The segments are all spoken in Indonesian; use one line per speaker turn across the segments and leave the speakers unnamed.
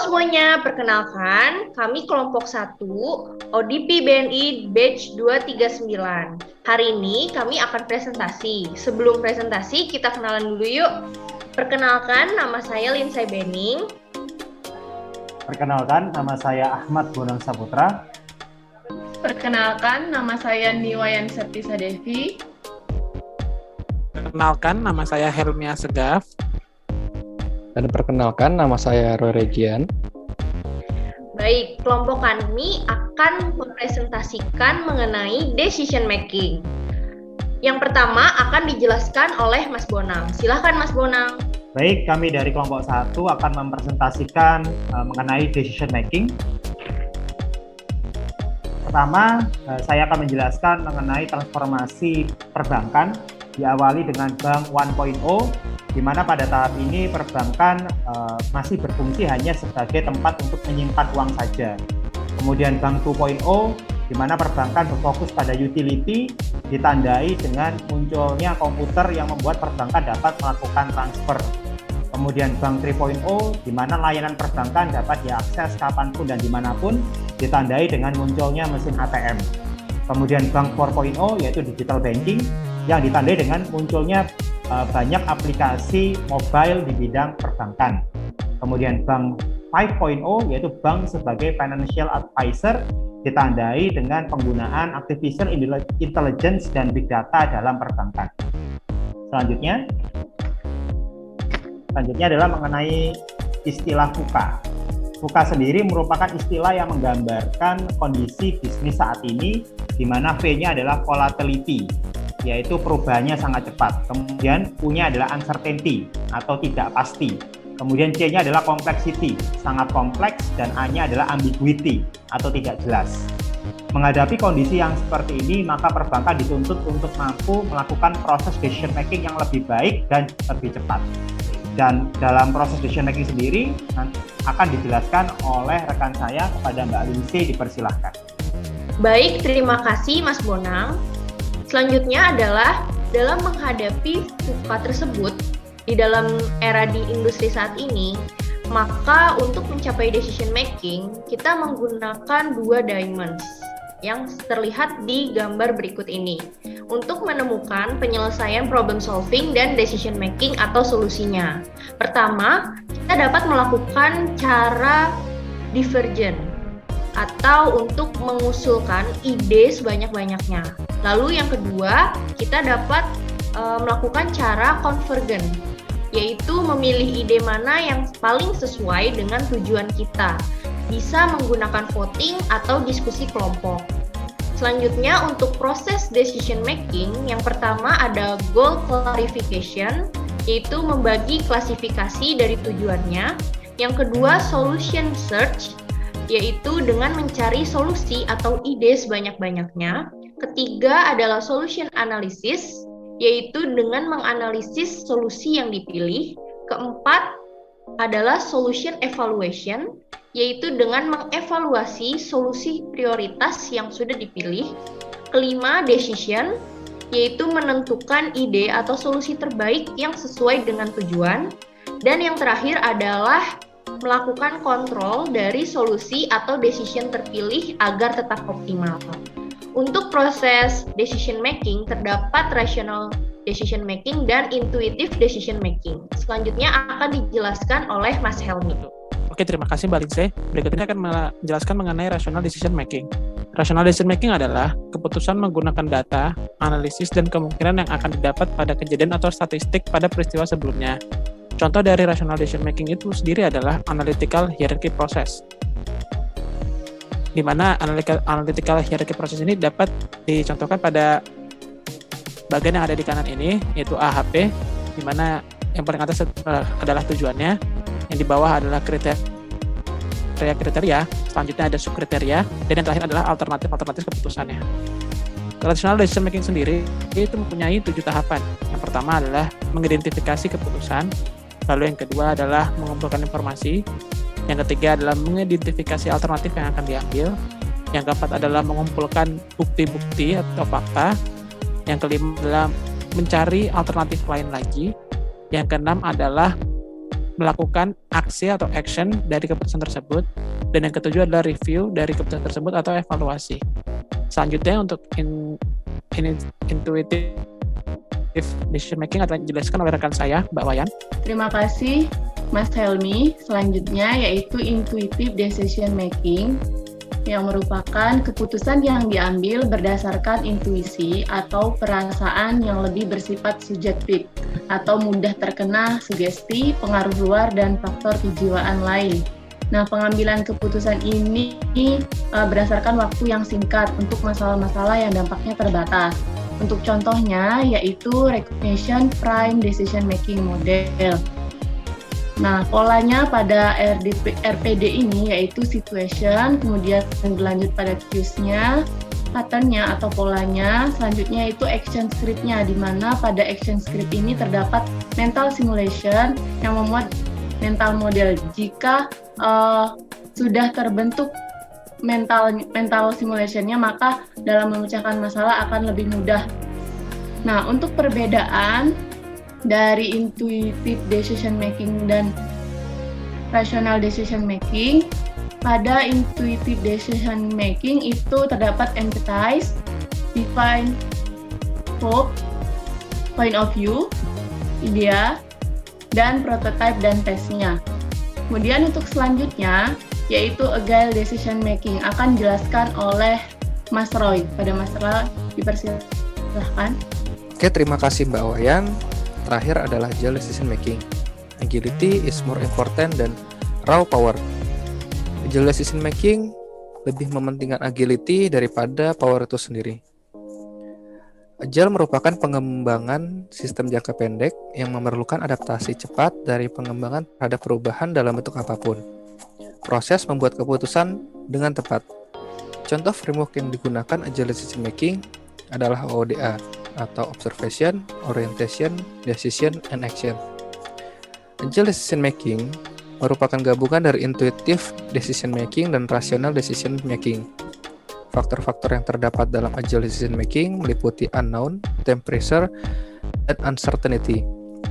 semuanya, perkenalkan kami kelompok 1 ODP BNI Batch 239. Hari ini kami akan presentasi. Sebelum presentasi, kita kenalan dulu yuk. Perkenalkan, nama saya Linsay Bening.
Perkenalkan, nama saya Ahmad Bonang Saputra.
Perkenalkan, nama saya Niwayan Septisa Devi.
Perkenalkan, nama saya Helmia Segaf.
Dan perkenalkan, nama saya Roy Regian.
Baik, kelompok kami akan mempresentasikan mengenai decision making. Yang pertama akan dijelaskan oleh Mas Bonang. Silahkan Mas Bonang.
Baik, kami dari kelompok 1 akan mempresentasikan mengenai decision making. Pertama, saya akan menjelaskan mengenai transformasi perbankan diawali dengan Bank 1.0, di mana pada tahap ini perbankan masih berfungsi hanya sebagai tempat untuk menyimpan uang saja. Kemudian Bank 2.0, di mana perbankan berfokus pada utility, ditandai dengan munculnya komputer yang membuat perbankan dapat melakukan transfer. Kemudian Bank 3.0, di mana layanan perbankan dapat diakses kapanpun dan dimanapun, ditandai dengan munculnya mesin ATM. Kemudian Bank 4.0, yaitu digital banking, yang ditandai dengan munculnya banyak aplikasi mobile di bidang perbankan. Kemudian Bank 5.0, yaitu bank sebagai financial advisor, ditandai dengan penggunaan artificial intelligence dan big data dalam perbankan. Selanjutnya adalah mengenai istilah VUCA. VUCA sendiri merupakan istilah yang menggambarkan kondisi bisnis saat ini, di mana V-nya adalah volatility, yaitu perubahannya sangat cepat. Kemudian U-nya adalah uncertainty atau tidak pasti. Kemudian C-nya adalah complexity, sangat kompleks, dan A-nya adalah ambiguity atau tidak jelas. Menghadapi kondisi yang seperti ini, maka perbankan dituntut untuk mampu melakukan proses decision making yang lebih baik dan lebih cepat. Dan dalam proses decision making sendiri akan dijelaskan oleh rekan saya kepada Mbak Linsay, dipersilahkan.
Baik, terima kasih Mas Bonang. Selanjutnya adalah dalam menghadapi VUCA tersebut di dalam era di industri saat ini, maka untuk mencapai decision making, kita menggunakan 2 diamonds yang terlihat di gambar berikut ini untuk menemukan penyelesaian problem solving dan decision making atau solusinya. Pertama, kita dapat melakukan cara divergent atau untuk mengusulkan ide sebanyak-banyaknya. Lalu yang kedua, kita dapat melakukan cara convergent, yaitu memilih ide mana yang paling sesuai dengan tujuan kita. Bisa menggunakan voting atau diskusi kelompok. Selanjutnya untuk proses decision making, yang pertama ada goal clarification, yaitu membagi klasifikasi dari tujuannya. Yang kedua solution search, yaitu dengan mencari solusi atau ide sebanyak-banyaknya. Ketiga adalah solution analysis, yaitu dengan menganalisis solusi yang dipilih. Keempat adalah solution evaluation, yaitu dengan mengevaluasi solusi prioritas yang sudah dipilih. Kelima, decision, yaitu menentukan ide atau solusi terbaik yang sesuai dengan tujuan. Dan yang terakhir adalah melakukan kontrol dari solusi atau decision terpilih agar tetap optimal. Untuk proses decision making terdapat rational decision making dan intuitive decision making. Selanjutnya akan dijelaskan oleh Mas Helmi.
Oke, terima kasih Mbak Linsay. Berikut ini akan menjelaskan mengenai rational decision making. Rational decision making adalah keputusan menggunakan data, analisis, dan kemungkinan yang akan didapat pada kejadian atau statistik pada peristiwa sebelumnya. Contoh dari rational decision making itu sendiri adalah analytical hierarchy process, di mana analytical hierarchy process ini dapat dicontohkan pada bagian yang ada di kanan ini, yaitu AHP, di mana yang paling atas adalah tujuannya, yang di bawah adalah kriteria, selanjutnya ada subkriteria, dan yang terakhir adalah alternatif keputusannya. Rational decision making sendiri itu mempunyai 7 tahapan. Yang pertama adalah mengidentifikasi keputusan, lalu yang kedua adalah mengumpulkan informasi, yang ketiga adalah mengidentifikasi alternatif yang akan diambil, yang keempat adalah mengumpulkan bukti-bukti atau fakta, yang kelima adalah mencari alternatif lain lagi, yang keenam adalah melakukan aksi atau action dari keputusan tersebut. Dan yang ketujuh adalah review dari keputusan tersebut atau evaluasi. Selanjutnya untuk intuitive decision making akan dijelaskan oleh rekan saya, Mbak Wayan.
Terima kasih Mas Helmi. Selanjutnya yaitu intuitive decision making, yang merupakan keputusan yang diambil berdasarkan intuisi atau perasaan yang lebih bersifat subjektif atau mudah terkena sugesti, pengaruh luar, dan faktor kejiwaan lain. Nah, pengambilan keputusan ini berdasarkan waktu yang singkat untuk masalah-masalah yang dampaknya terbatas. Untuk contohnya yaitu recognition prime decision making model. Nah, polanya pada RPD ini yaitu situation, kemudian berlanjut pada cues-nya, pattern-nya atau polanya, selanjutnya itu action script-nya, di mana pada action script ini terdapat mental simulation yang memuat mental model. Jika sudah terbentuk mental simulation-nya, maka dalam memecahkan masalah akan lebih mudah. Nah, untuk perbedaan dari intuitive decision making dan rational decision making, pada intuitive decision making itu terdapat empathize, define hope, point of view, idea, dan prototype dan testnya. Kemudian untuk selanjutnya yaitu agile decision making akan dijelaskan oleh Mas Roy. Pada Mas Roy dipersilahkan.
Oke, terima kasih Mbak Wayan. Terakhir adalah agile decision making. Agility is more important than raw power. Agile decision making lebih mementingkan agility daripada power itu sendiri. Agile merupakan pengembangan sistem jangka pendek yang memerlukan adaptasi cepat dari pengembangan terhadap perubahan dalam bentuk apapun. Proses membuat keputusan dengan tepat. Contoh framework yang digunakan agile decision making adalah OODA atau Observation, Orientation, Decision, and Action. Agile decision making merupakan gabungan dari intuitive decision making dan rational decision making. Faktor-faktor yang terdapat dalam agile decision making meliputi unknown, time pressure, dan uncertainty,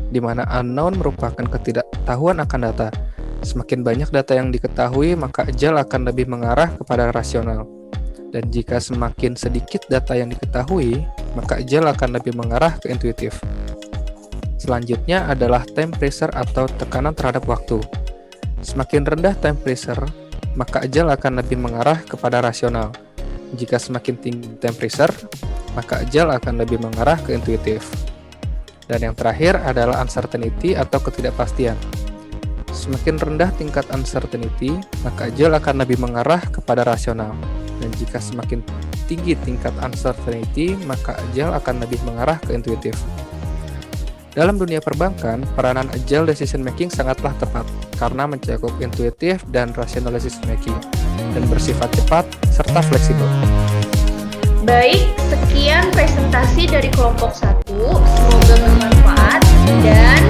di mana unknown merupakan ketidaktahuan akan data. Semakin banyak data yang diketahui, maka agile akan lebih mengarah kepada rasional. Dan jika semakin sedikit data yang diketahui, maka agile akan lebih mengarah ke intuitif. Selanjutnya adalah time pressure atau tekanan terhadap waktu. Semakin rendah time pressure, maka agile akan lebih mengarah kepada rasional. Jika semakin tinggi time pressure, maka agile akan lebih mengarah ke intuitif. Dan yang terakhir adalah uncertainty atau ketidakpastian. Semakin rendah tingkat uncertainty, maka agile akan lebih mengarah kepada rasional. Dan jika semakin tinggi tingkat uncertainty, maka agile akan lebih mengarah ke intuitif. Dalam dunia perbankan, peranan agile decision making sangatlah tepat karena mencakup intuitif dan rational decision making dan bersifat cepat serta fleksibel.
Baik, sekian presentasi dari kelompok 1. Semoga bermanfaat dan